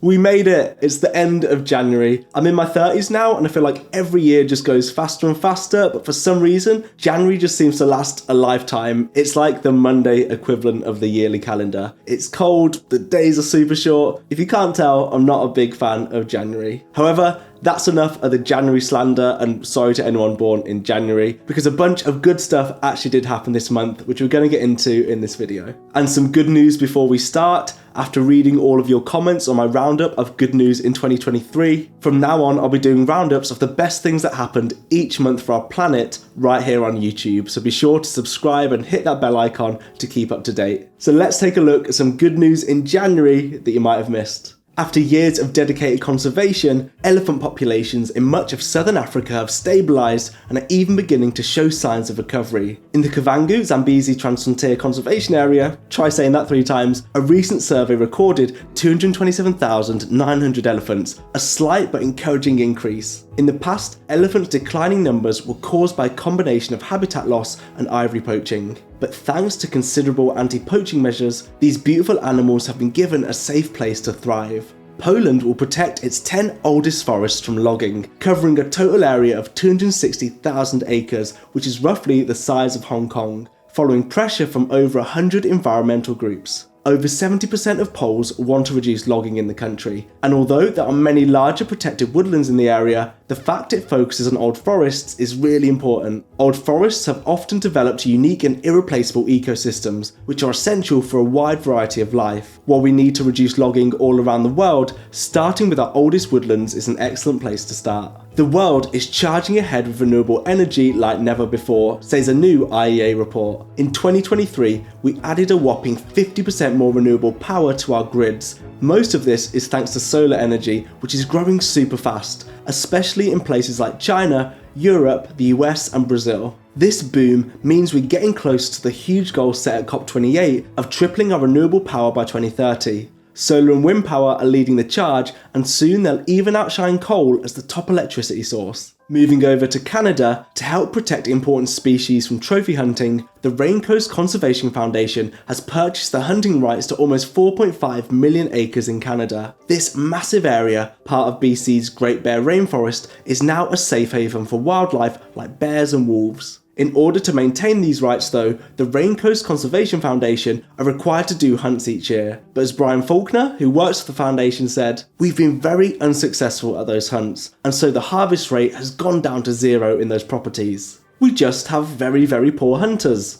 We made it! It's the end of January. I'm in my 30s now and I feel like every year just goes faster and faster, but for some reason, January just seems to last a lifetime. It's like the Monday equivalent of the yearly calendar. It's cold, the days are super short. If you can't tell, I'm not a big fan of January. However, that's enough of the January slander, and sorry to anyone born in January, because a bunch of good stuff actually did happen this month, which we're going to get into in this video. And some good news before we start. After reading all of your comments on my roundup of good news in 2023, from now on I'll be doing roundups of the best things that happened each month for our planet right here on YouTube, so be sure to subscribe and hit that bell icon to keep up to date. So let's take a look at some good news in January that you might have missed. After years of dedicated conservation, elephant populations in much of southern Africa have stabilised and are even beginning to show signs of recovery. In the Kavango Zambezi Transfrontier Conservation Area, try saying that 3 times, a recent survey recorded 227,900 elephants, a slight but encouraging increase. In the past, elephants' declining numbers were caused by a combination of habitat loss and ivory poaching. But thanks to considerable anti-poaching measures, these beautiful animals have been given a safe place to thrive. Poland will protect its 10 oldest forests from logging, covering a total area of 260,000 acres, which is roughly the size of Hong Kong, following pressure from over 100 environmental groups. Over 70% of Poles want to reduce logging in the country, and although there are many larger protected woodlands in the area, the fact it focuses on old forests is really important. Old forests have often developed unique and irreplaceable ecosystems, which are essential for a wide variety of life. While we need to reduce logging all around the world, starting with our oldest woodlands is an excellent place to start. The world is charging ahead with renewable energy like never before, says a new IEA report. In 2023, we added a whopping 50% more renewable power to our grids. Most of this is thanks to solar energy, which is growing super fast, especially in places like China, Europe, the US and Brazil. This boom means we're getting close to the huge goal set at COP28 of tripling our renewable power by 2030. Solar and wind power are leading the charge, and soon they'll even outshine coal as the top electricity source. Moving over to Canada, to help protect important species from trophy hunting, the Raincoast Conservation Foundation has purchased the hunting rights to almost 4.5 million acres in Canada. This massive area, part of BC's Great Bear Rainforest, is now a safe haven for wildlife like bears and wolves. In order to maintain these rights though, the Raincoast Conservation Foundation are required to do hunts each year. But as Brian Faulkner, who works for the foundation, said, "We've been very unsuccessful at those hunts, and so the harvest rate has gone down to 0 in those properties. We just have very, very poor hunters."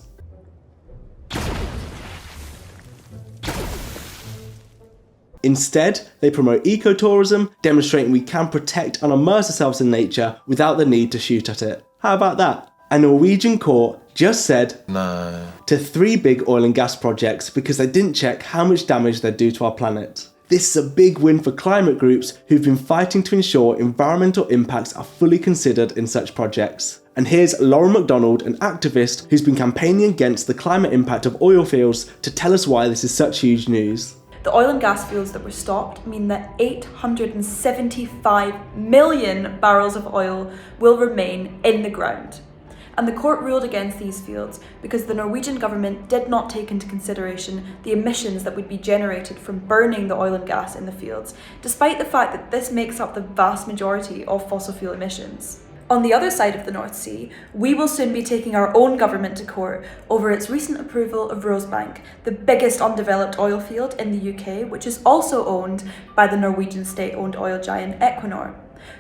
Instead, they promote ecotourism, demonstrating we can protect and immerse ourselves in nature without the need to shoot at it. How about that? A Norwegian court just said no to 3 big oil and gas projects because they didn't check how much damage they'd do to our planet. This is a big win for climate groups who've been fighting to ensure environmental impacts are fully considered in such projects. And here's Lauren MacDonald, an activist who's been campaigning against the climate impact of oil fields, to tell us why this is such huge news. The oil and gas fields that were stopped mean that 875 million barrels of oil will remain in the ground. And the court ruled against these fields because the Norwegian government did not take into consideration the emissions that would be generated from burning the oil and gas in the fields, despite the fact that this makes up the vast majority of fossil fuel emissions. On the other side of the North Sea, we will soon be taking our own government to court over its recent approval of Rosebank, the biggest undeveloped oil field in the UK, which is also owned by the Norwegian state-owned oil giant Equinor.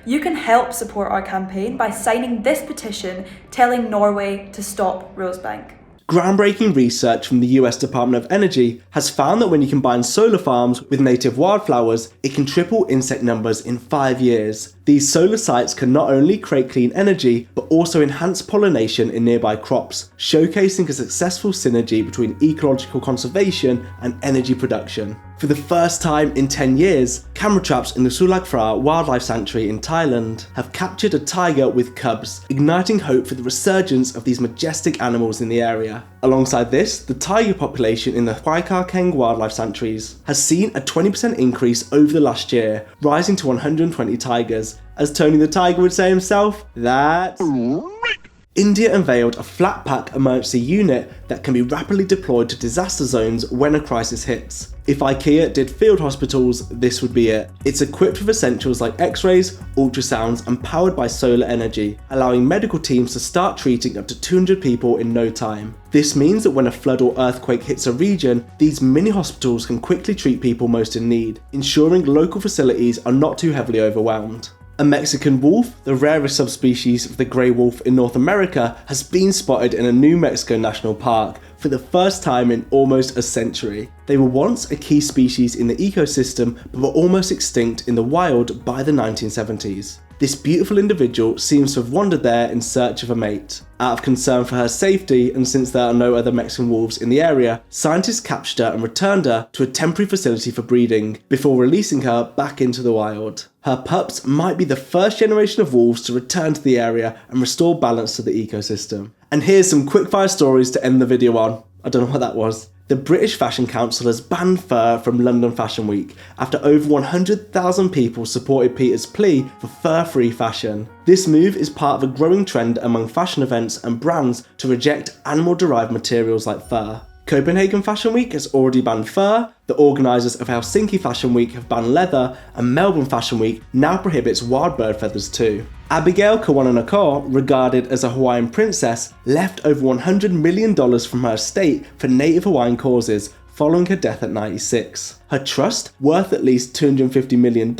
You can help support our campaign by signing this petition telling Norway to stop Rosebank. Groundbreaking research from the US Department of Energy has found that when you combine solar farms with native wildflowers, it can triple insect numbers in 5 years. These solar sites can not only create clean energy, but also enhance pollination in nearby crops, showcasing a successful synergy between ecological conservation and energy production. For the first time in 10 years, camera traps in the Sulak Phra Wildlife Sanctuary in Thailand have captured a tiger with cubs, igniting hope for the resurgence of these majestic animals in the area. Alongside this, the tiger population in the Hwai Kar Keng Wildlife Sanctuaries has seen a 20% increase over the last year, rising to 120 tigers. As Tony the Tiger would say himself, that's right. India unveiled a flat pack emergency unit that can be rapidly deployed to disaster zones when a crisis hits. If IKEA did field hospitals, this would be it. It's equipped with essentials like x-rays, ultrasounds, and powered by solar energy, allowing medical teams to start treating up to 200 people in no time. This means that when a flood or earthquake hits a region, these mini hospitals can quickly treat people most in need, ensuring local facilities are not too heavily overwhelmed. A Mexican wolf, the rarest subspecies of the grey wolf in North America, has been spotted in a New Mexico national park for the first time in almost a century. They were once a key species in the ecosystem but were almost extinct in the wild by the 1970s. This beautiful individual seems to have wandered there in search of a mate. Out of concern for her safety, and since there are no other Mexican wolves in the area, scientists captured her and returned her to a temporary facility for breeding, before releasing her back into the wild. Her pups might be the first generation of wolves to return to the area and restore balance to the ecosystem. And here's some quickfire stories to end the video on. I don't know what that was. The British Fashion Council has banned fur from London Fashion Week after over 100,000 people supported Peter's plea for fur-free fashion. This move is part of a growing trend among fashion events and brands to reject animal-derived materials like fur. Copenhagen Fashion Week has already banned fur, the organisers of Helsinki Fashion Week have banned leather, and Melbourne Fashion Week now prohibits wild bird feathers too. Abigail Kawananakor, regarded as a Hawaiian princess, left over $100 million from her estate for native Hawaiian causes following her death at 96. Her trust, worth at least $250 million,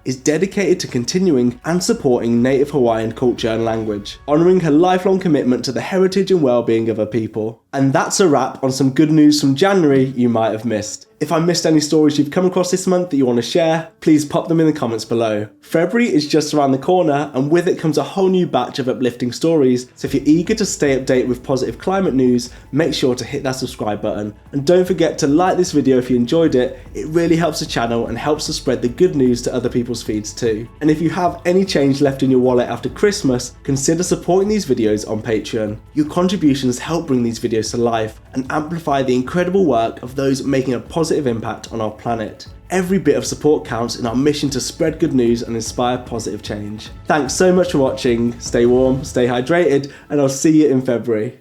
is dedicated to continuing and supporting native Hawaiian culture and language, honouring her lifelong commitment to the heritage and well-being of her people. And that's a wrap on some good news from January you might have missed. If I missed any stories you've come across this month that you want to share, please pop them in the comments below. February is just around the corner, and with it comes a whole new batch of uplifting stories, so if you're eager to stay updated with positive climate news, make sure to hit that subscribe button. And don't forget to like this video if you enjoyed it. It really helps the channel and helps to spread the good news to other people's feeds too. And if you have any change left in your wallet after Christmas, consider supporting these videos on Patreon. Your contributions help bring these videos to life and amplify the incredible work of those making a positive impact on our planet. Every bit of support counts in our mission to spread good news and inspire positive change. Thanks so much for watching, stay warm, stay hydrated, and I'll see you in February.